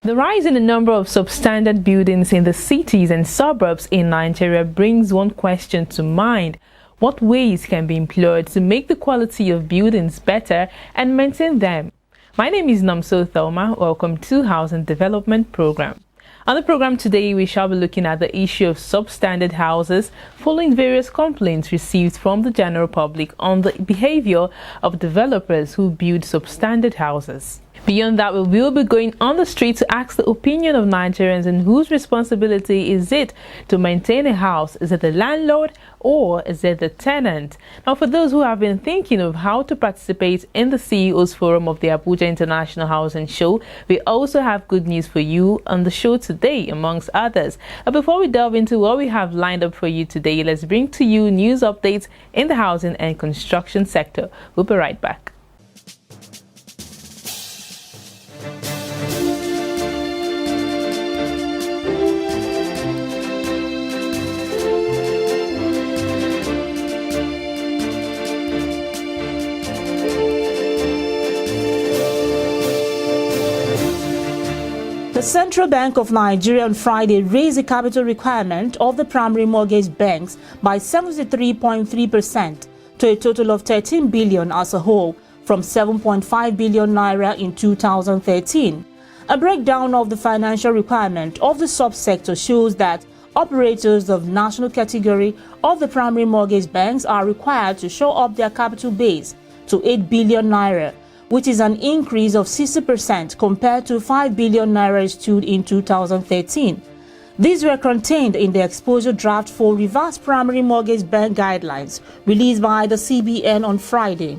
The rise in the number of substandard buildings in the cities and suburbs in Nigeria brings one question to mind. What ways can be employed to make the quality of buildings better and maintain them? My name is Namso Thelma. Welcome to Housing Development Program. On the program today, we shall be looking at the issue of substandard houses following various complaints received from the general public on the behavior of developers who build substandard houses. Beyond that, we will be going on the street to ask the opinion of Nigerians and whose responsibility is it to maintain a house. Is it the landlord or is it the tenant? Now, for those who have been thinking of how to participate in the CEO's Forum of the Abuja International Housing Show, we also have good news for you on the show today, amongst others. But before we delve into what we have lined up for you today, let's bring to you news updates in the housing and construction sector. We'll be right back. The Central Bank of Nigeria on Friday raised the capital requirement of the primary mortgage banks by 73.3% to a total of 13 billion as a whole, from 7.5 billion naira in 2013. A breakdown of the financial requirement of the subsector shows that operators of national category of the primary mortgage banks are required to shore up their capital base to 8 billion naira, which is an increase of 60% compared to 5 billion naira issued in 2013. These were contained in the exposure draft for reverse primary mortgage bank guidelines released by the CBN on Friday.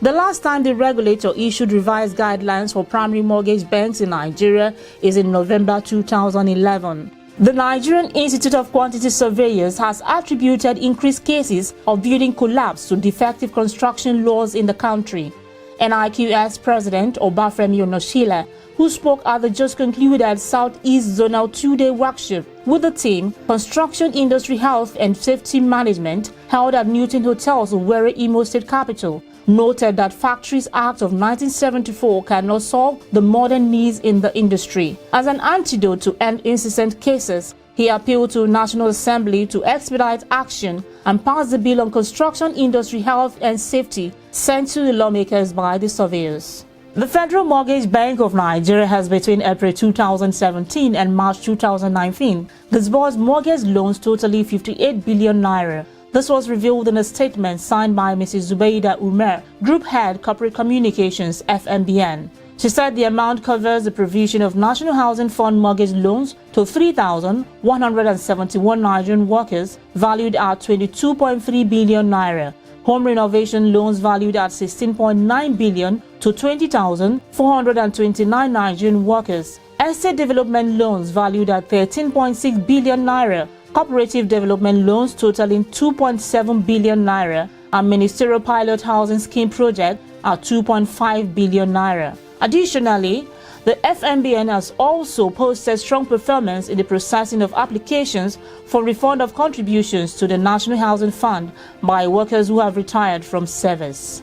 The last time the regulator issued revised guidelines for primary mortgage banks in Nigeria is in November 2011. The Nigerian Institute of Quantity Surveyors has attributed increased cases of building collapse to defective construction laws in the country. NIQS President Obafemi Onoshila, who spoke at the just concluded Southeast Zonal two-day workshop with the team Construction Industry Health and Safety Management held at Newton Hotels, Owerri, Imo State Capital, noted that Factories Act of 1974 cannot solve the modern needs in the industry. As an antidote to end incessant cases, he appealed to National Assembly to expedite action and pass the bill on construction industry health and safety sent to the lawmakers by the surveyors. The Federal Mortgage Bank of Nigeria has between April 2017 and March 2019 disbursed mortgage loans totaling 58 billion naira. This was revealed in a statement signed by Mrs. Zubaida Umar, Group Head Corporate Communications, FMBN. She said the amount covers the provision of National Housing Fund mortgage loans to 3,171 Nigerian workers valued at 22.3 billion naira, home renovation loans valued at 16.9 billion to 20,429 Nigerian workers, estate development loans valued at 13.6 billion naira, cooperative development loans totaling 2.7 billion naira, and ministerial pilot housing scheme project at 2.5 billion naira. Additionally, the FMBN has also posted strong performance in the processing of applications for refund of contributions to the National Housing Fund by workers who have retired from service.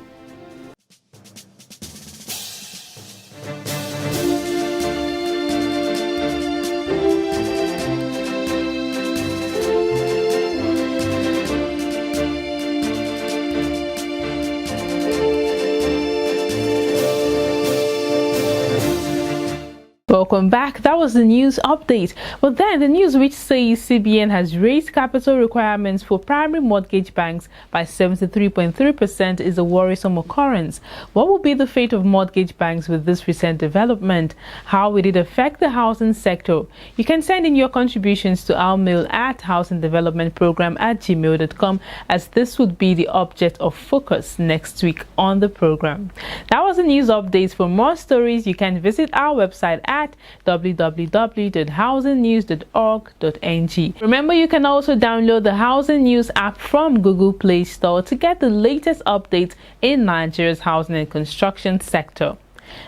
Welcome back. That was the news update. But then the news which says CBN has raised capital requirements for primary mortgage banks by 73.3% is a worrisome occurrence. What will be the fate of mortgage banks with this recent development? How will it affect the housing sector? You can send in your contributions to our mail at housingdevelopmentprogram@gmail.com, as this would be the object of focus next week on the program. That was the news update. For more stories, you can visit our website at www.housingnews.org.ng. Remember, you can also download the Housing News app from Google Play Store to get the latest updates in Nigeria's housing and construction sector.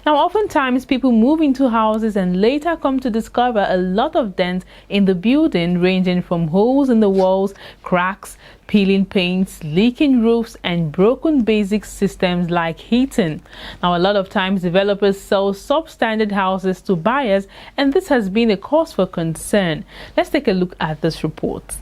Now, oftentimes people move into houses and later come to discover a lot of dents in the building, ranging from holes in the walls, cracks, peeling paints, leaking roofs, and broken basic systems like heating. Now, a lot of times developers sell substandard houses to buyers, and this has been a cause for concern. Let's take a look at this report.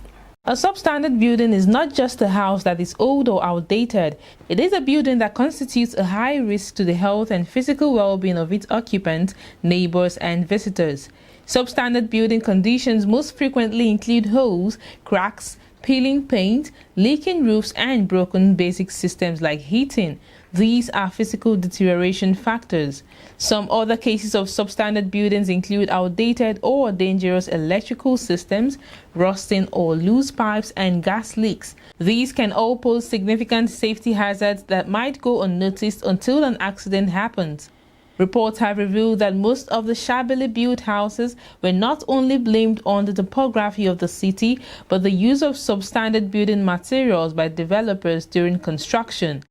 A substandard building is not just a house that is old or outdated. It is a building that constitutes a high risk to the health and physical well-being of its occupants, neighbors, and visitors. Substandard building conditions most frequently include holes, cracks, peeling paint, leaking roofs, and broken basic systems like heating. These are physical deterioration factors. Some other cases of substandard buildings include outdated or dangerous electrical systems, rusting or loose pipes, and gas leaks. These can all pose significant safety hazards that might go unnoticed until an accident happens. Reports have revealed that most of the shabbily built houses were not only blamed on the topography of the city, but the use of substandard building materials by developers during construction.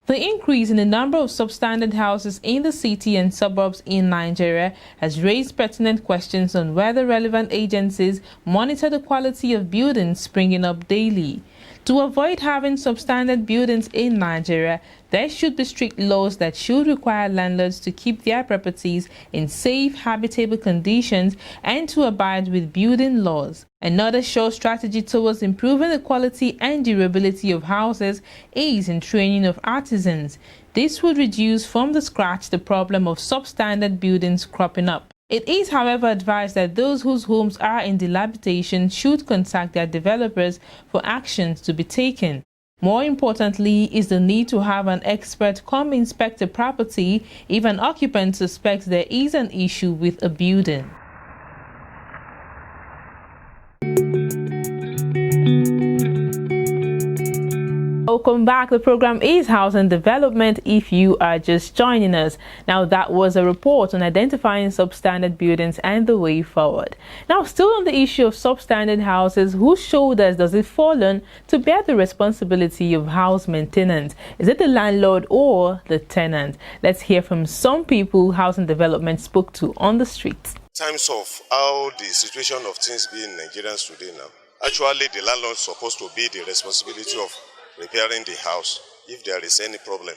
The increase in the number of substandard houses in the city and suburbs in Nigeria has raised pertinent questions on whether relevant agencies monitor the quality of buildings springing up daily. To avoid having substandard buildings in Nigeria, there should be strict laws that should require landlords to keep their properties in safe, habitable conditions and to abide with building laws. Another sure strategy towards improving the quality and durability of houses is in training of artisans. This would reduce from the scratch the problem of substandard buildings cropping up. It is, however, advised that those whose homes are in dilapidation should contact their developers for actions to be taken. More importantly is the need to have an expert come inspect a property if an occupant suspects there is an issue with a building. Welcome back. The program is House and Development if you are just joining us. Now, that was a report on identifying substandard buildings and the way forward. Now, still on the issue of substandard houses, whose shoulders does it fall on to bear the responsibility of house maintenance? Is it the landlord or the tenant? Let's hear from some people House and Development spoke to on the streets. In terms of how the situation of things be in Nigerians today now, actually the landlord is supposed to be the responsibility of repairing the house if there is any problem.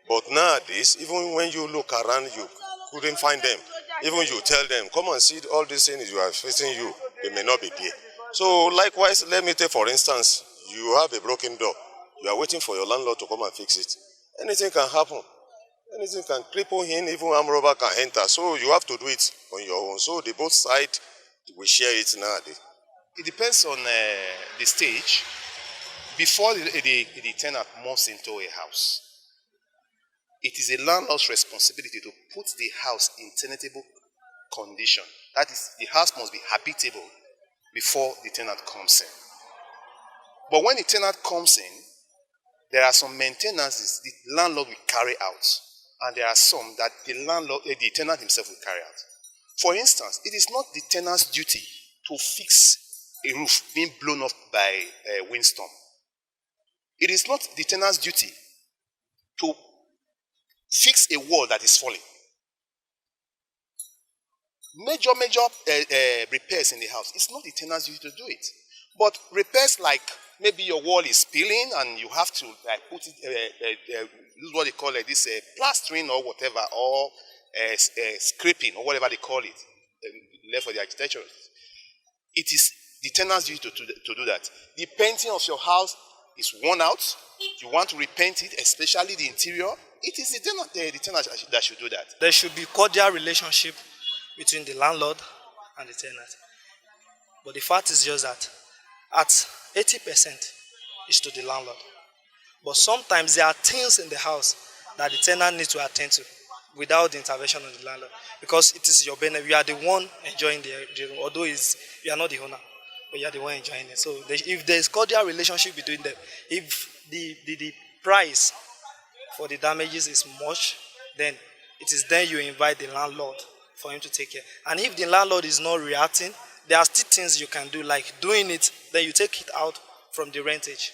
But nowadays, even when you look around, you couldn't find them. Even you tell them, come and see all these things you are facing you, they may not be there. So likewise, let me take for instance, you have a broken door. You are waiting for your landlord to come and fix it. Anything can happen. Anything can cripple him, even armed robber can enter. So you have to do it on your own. So the both sides will share it nowadays. It depends on the stage. Before the tenant moves into a house, it is a landlord's responsibility to put the house in tenantable condition. That is, the house must be habitable before the tenant comes in. But when the tenant comes in, there are some maintenances the landlord will carry out, and there are some that the tenant himself will carry out. For instance, it is not the tenant's duty to fix a roof being blown off by a windstorm. It is not the tenant's duty to fix a wall that is falling. Major repairs in the house, it's not the tenant's duty to do it. But repairs like maybe your wall is spilling and you have to put it, use what they call this plastering or whatever, or scraping or whatever they call it, left for the architecture. It is the tenant's duty to do that. The painting of your house is worn out, you want to repaint it, especially the interior, it is the tenant that should do that. There should be cordial relationship between the landlord and the tenant. But the fact is just that at 80% is to the landlord. But sometimes there are things in the house that the tenant needs to attend to without the intervention of the landlord. Because it is your benefit. You are the one enjoying the room, although you are not the owner. But you are the one enjoying it. So if there is cordial relationship between them, if the price for the damages is much, then it is then you invite the landlord for him to take care. And if the landlord is not reacting, there are still things you can do, like doing it, then you take it out from the rentage.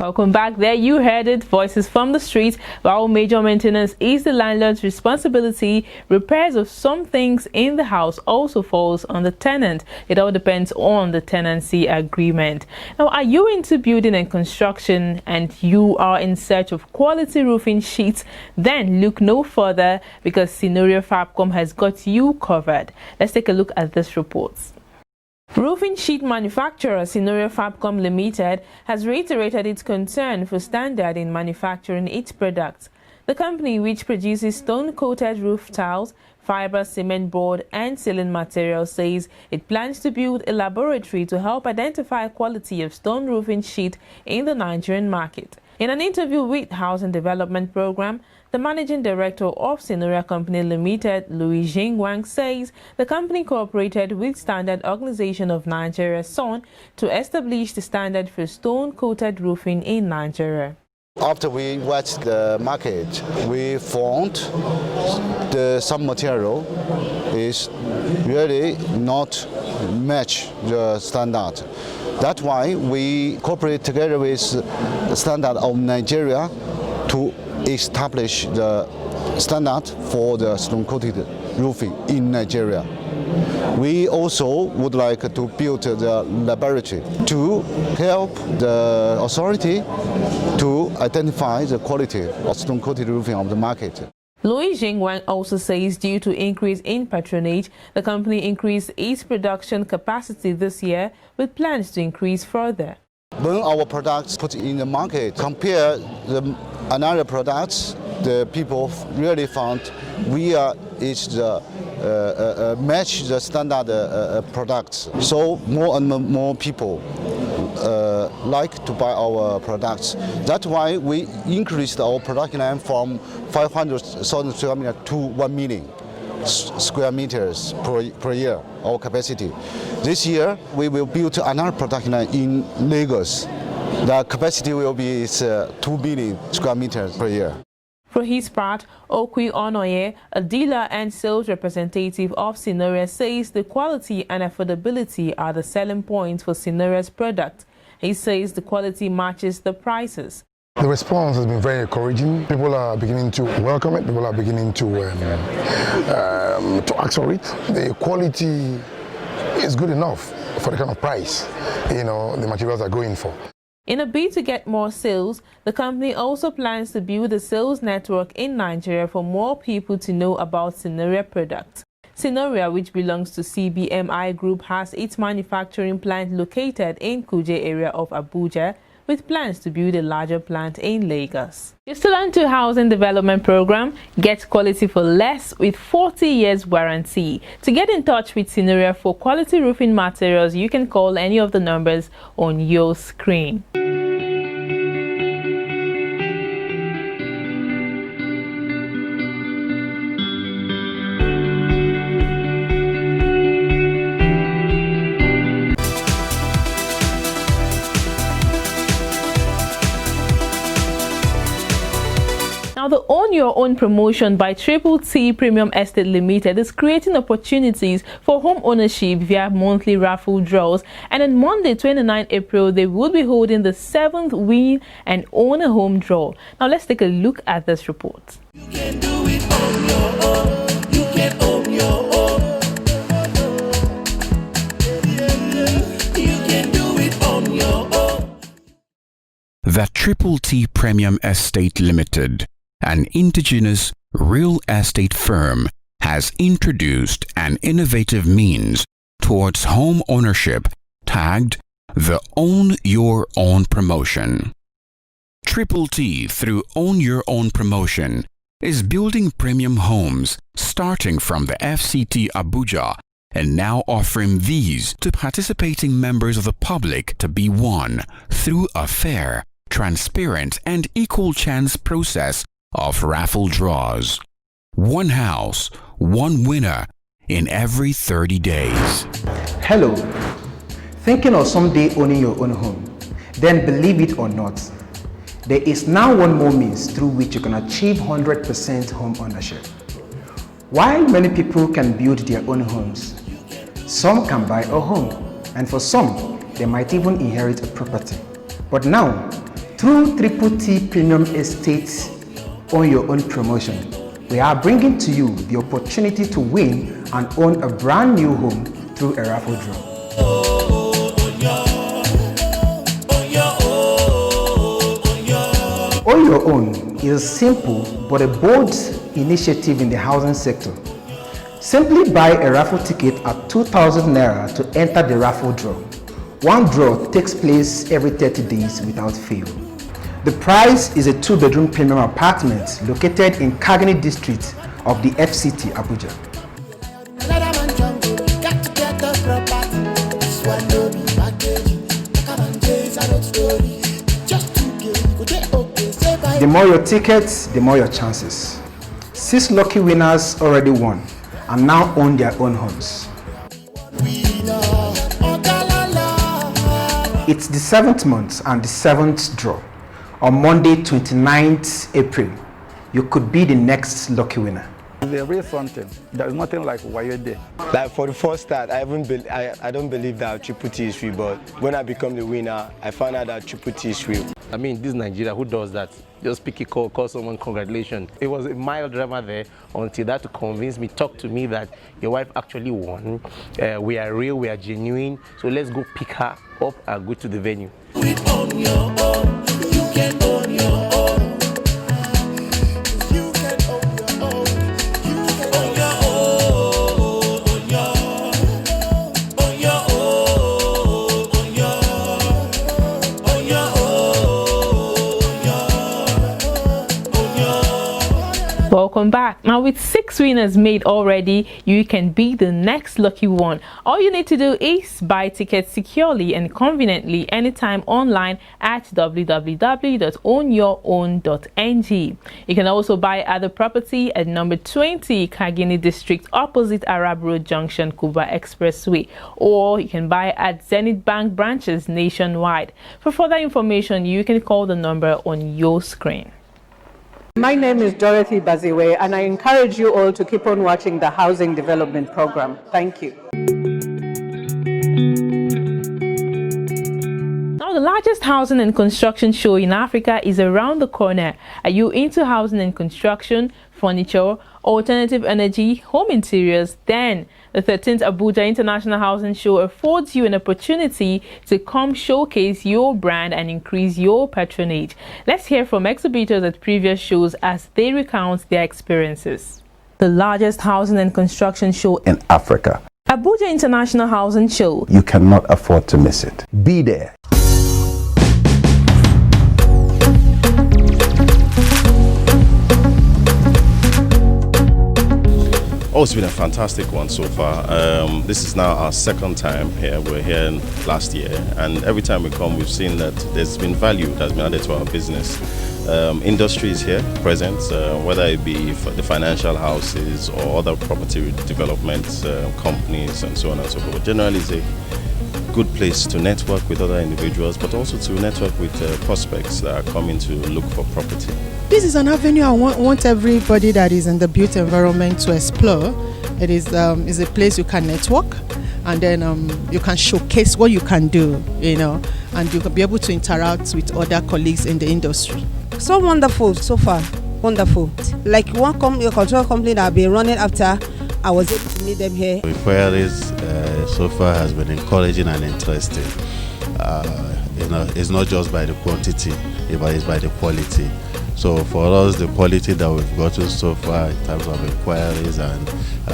Welcome back. There you heard it, voices from the street. While major maintenance is the landlord's responsibility, repairs of some things in the house also falls on the tenant. It all depends on the tenancy agreement. Now, are you into building and construction and you are in search of quality roofing sheets? Then look no further, because Scenario Fabcom has got you covered. Let's take a look at this report. Roofing sheet manufacturer Scenario Fabcom Limited has reiterated its concern for standard in manufacturing its products. The company, which produces stone-coated roof tiles, fiber, cement board and ceiling materials, says it plans to build a laboratory to help identify quality of stone roofing sheet in the Nigerian market. In an interview with Housing Development Program, the managing director of Scenario Company Limited, Louis Jingwang, says the company cooperated with Standard Organization of Nigeria (SON) to establish the standard for stone-coated roofing in Nigeria. After we watched the market, we found some material is really not match the standard. That's why we cooperate together with the Standard of Nigeria to establish the standard for the stone-coated roofing in Nigeria. We also would like to build the laboratory to help the authority to identify the quality of stone-coated roofing of the market. Louis Jingwang also says due to increase in patronage, the company increased its production capacity this year with plans to increase further. When our products put in the market, compare the another products, the people really found we are match the standard products. So more and more people like to buy our products. That's why we increased our production line from 500,000 square meters to 1 million square meters per year, our capacity. This year we will build another production line in Lagos. The capacity will be 2 billion square meters per year. For his part, Okwi Onoye, a dealer and sales representative of Scenario, says the quality and affordability are the selling points for Scenario's product. He says the quality matches the prices. The response has been very encouraging. People are beginning to welcome it. People are beginning to ask for it. The quality is good enough for the kind of price, the materials are going for. In a bid to get more sales, the company also plans to build a sales network in Nigeria for more people to know about Scenario products. Scenario, which belongs to CBMI Group, has its manufacturing plant located in Kuje area of Abuja, with plans to build a larger plant in Lagos. You're still on to Housing Development Program. Get quality for less with 40 years warranty. To get in touch with Scenario for quality roofing materials, you can call any of the numbers on your screen. Now, the Own Your Own promotion by Triple T Premium Estate Limited is creating opportunities for home ownership via monthly raffle draws. And on Monday, 29 April, they will be holding the 7th Win and Own a Home draw. Now, let's take a look at this report. You can do it on your own. You can own your own. You can do it on your own. The Triple T Premium Estate Limited, an indigenous real estate firm, has introduced an innovative means towards home ownership tagged the Own Your Own promotion. Triple T, through Own Your Own promotion, is building premium homes starting from the FCT Abuja and now offering these to participating members of the public to be won through a fair, transparent and equal chance process of raffle draws. One house, one winner in every 30 days. Hello. Thinking of someday owning your own home? Then believe it or not, there is now one more means through which you can achieve 100% home ownership. While many people can build their own homes, some can buy a home, and for some, they might even inherit a property. But now, Through Triple T Premium Estates Own Your Own promotion, we are bringing to you the opportunity to win and own a brand new home through a raffle draw. Own Your Own is a simple but a bold initiative in the housing sector. Simply buy a raffle ticket at 2,000 Naira to enter the raffle draw. One draw takes place every 30 days without fail. The prize is a 2-bedroom premium apartment located in Kagini district of the FCT Abuja. The more your tickets, the more your chances. 6 lucky winners already won and now own their own homes. It's the 7th month and the 7th draw. On Monday, 29th April, you could be the next lucky winner. There is something. There's nothing like Wayo Day. Like for the first start, I don't believe that Triple T is real, but when I become the winner, I found out that Triple T is real. I mean, this Nigeria, who does that? Just pick a call, call someone, congratulations. It was a mild drama there until that to convince me, talk to me that your wife actually won. We are real, we are genuine, so let's go pick her up and go to the venue. We own your own, you can own your own. You can own your own, you can own your own, own your own, own your own, own your own, own your own. Welcome back. Now, with 6 winners made already, you can be the next lucky one. All you need to do is buy tickets securely and conveniently anytime online at www.ownyourown.ng. You can also buy at the property at number 20 Kagini District opposite Arab Road Junction, Kuba Expressway, or you can buy at Zenith Bank branches nationwide. For further information, you can call the number on your screen. My name is Dorothy Baziwe, and I encourage you all to keep on watching the Housing Development Program. Thank you. Now, the largest housing and construction show in Africa is around the corner. Are you into housing and construction, furniture, alternative energy, home interiors? Then the 13th Abuja International Housing Show affords you an opportunity to come showcase your brand and increase your patronage. Let's hear from exhibitors at previous shows as they recount their experiences. The largest housing and construction show in Africa. Abuja International Housing Show. You cannot afford to miss it. Be there. Oh, it's been a fantastic one so far. This is now our 2nd time here. We're here last year, and every time we come, we've seen that there's been value that's been added to our business. Industry is here present, whether it be for the financial houses or other property development companies and so on and so forth. Generally, it's a good place to network with other individuals, but also to network with prospects that are coming to look for property. This is an avenue I want everybody that is in the built environment to explore. It is a place you can network, and then you can showcase what you can do, and you can be able to interact with other colleagues in the industry. So wonderful so far, wonderful. Like one cultural company that I've been running after, I was able to meet them here. Inquiries so far has been encouraging and interesting. It's not just by the quantity, but it's by the quality. So for us, the quality that we've gotten so far in terms of inquiries and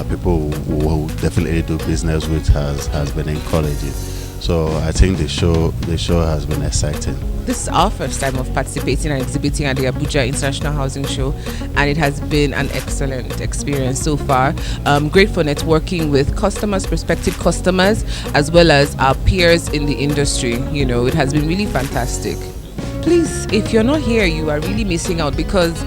people who definitely do business with has been encouraging. So I think the show has been exciting. This is our first time of participating and exhibiting at the Abuja International Housing Show, and it has been an excellent experience so far. Great for networking with customers, prospective customers, as well as our peers in the industry. It has been really fantastic. Please, if you're not here, you are really missing out, because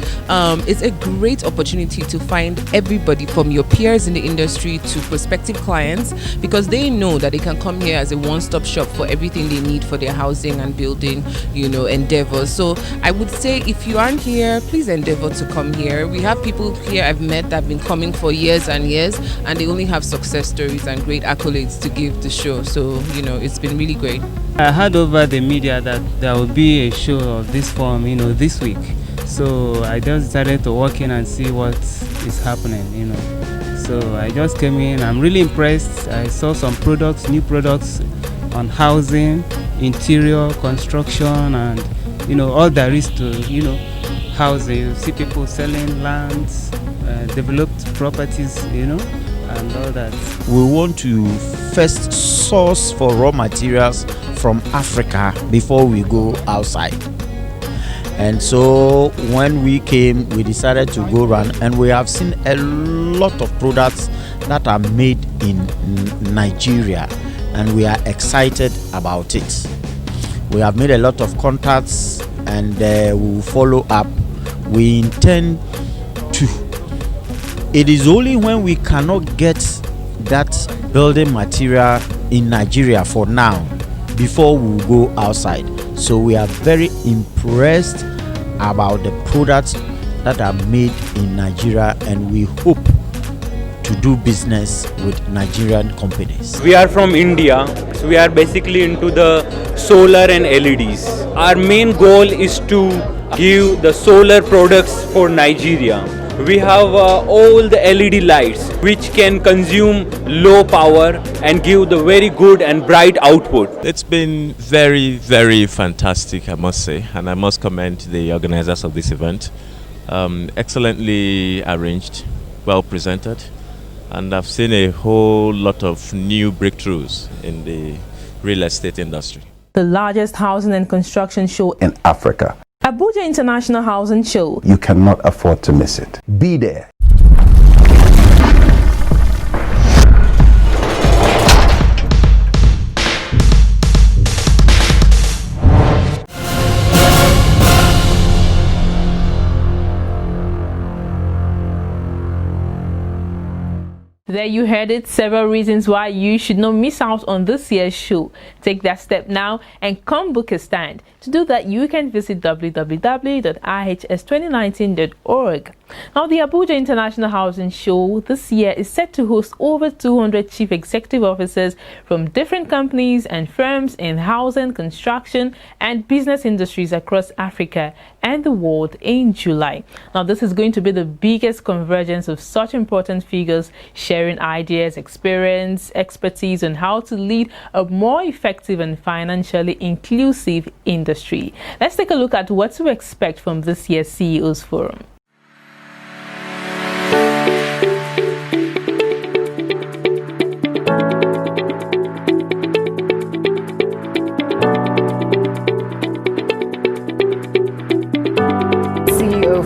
it's a great opportunity to find everybody from your peers in the industry to prospective clients, because they know that they can come here as a one-stop shop for everything they need for their housing and building, endeavors. So I would say if you aren't here, please endeavor to come here. We have people here I've met that have been coming for years and years, and they only have success stories and great accolades to give the show. So, it's been really great. I heard over the media that there will be a show show of this form, this week. So I just decided to walk in and see what is happening, So I just came in. I'm really impressed. I saw some products, new products on housing, interior, construction, and all there is to housing. You see people selling lands, developed properties, and all that. We want to first source for raw materials from Africa before we go outside. And so when we came, we decided to go around, and we have seen a lot of products that are made in Nigeria, and we are excited about it. We have made a lot of contacts, and we will follow up. We intend to. It is only when we cannot get that building material in Nigeria for now before we go outside. So we are very impressed about the products that are made in Nigeria, and we hope to do business with Nigerian companies. We are from India, so we are basically into the solar and LEDs. Our main goal is to give the solar products for Nigeria. We have all the LED lights which can consume low power and give the very good and bright output. It's been very, very fantastic, I must say, and I must commend the organizers of this event. Excellently arranged, well presented, and I've seen a whole lot of new breakthroughs in the real estate industry. The largest housing and construction show in Africa. Abuja International Housing Show. You cannot afford to miss it. Be there. There you heard it, several reasons why you should not miss out on this year's show. Take that step now and come book a stand. To do that, you can visit www.ihs2019.org. Now, the Abuja International Housing Show this year is set to host over 200 chief executive officers from different companies and firms in housing, construction, and business industries across Africa and the world in July. Now, this is going to be the biggest convergence of such important figures sharing ideas, experience, expertise on how to lead a more effective and financially inclusive industry. Let's take a look at what to expect from this year's CEO's Forum. CEO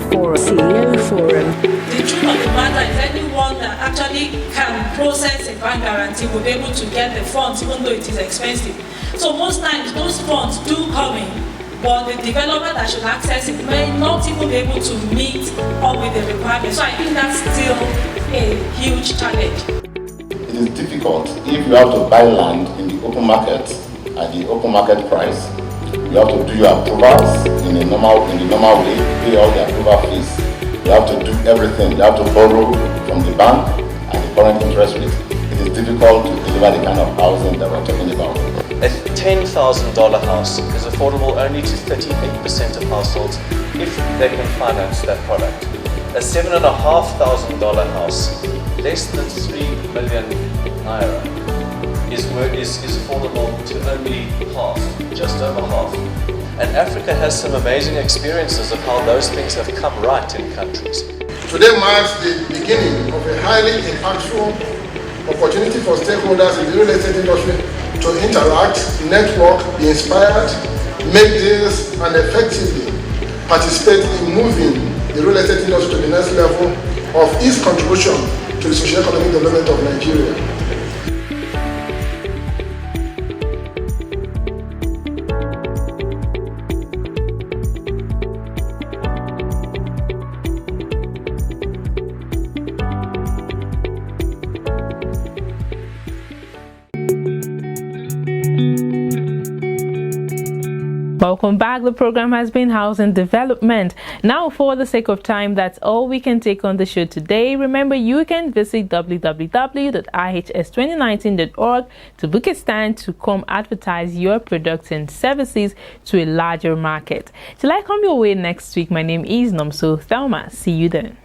Forum. The truth of the matter is anyone that actually can process a bank guarantee will be able to get the funds even though it is expensive. So most times those funds do come in, but the developer that should access it may not even be able to meet up with the requirements. So I think that's still a huge challenge. It is difficult if you have to buy land in the open market at the open market price. You have to do your approvals in the normal way, pay all the approval fees. You have to do everything. You have to borrow from the bank at the current interest rate. It is difficult to deliver the kind of housing that we're talking about. A $10,000 house is affordable only to 38% of households if they can finance that product. A $7,500 house, less than 3 million naira, is affordable to only half, just over half. And Africa has some amazing experiences of how those things have come right in countries. Today marks the beginning of a highly impactful opportunity for stakeholders in the real estate industry to interact, network, be inspired, make deals, and effectively participate in moving the real estate industry to the next level of its contribution to the socio-economic development of Nigeria. Welcome back. The program has been Housing Development. Now, for the sake of time, that's all we can take on the show today. Remember, you can visit www.ihs2019.org to book a stand to come advertise your products and services to a larger market. Till I come your way next week, my name is Nomso Thelma. See you then.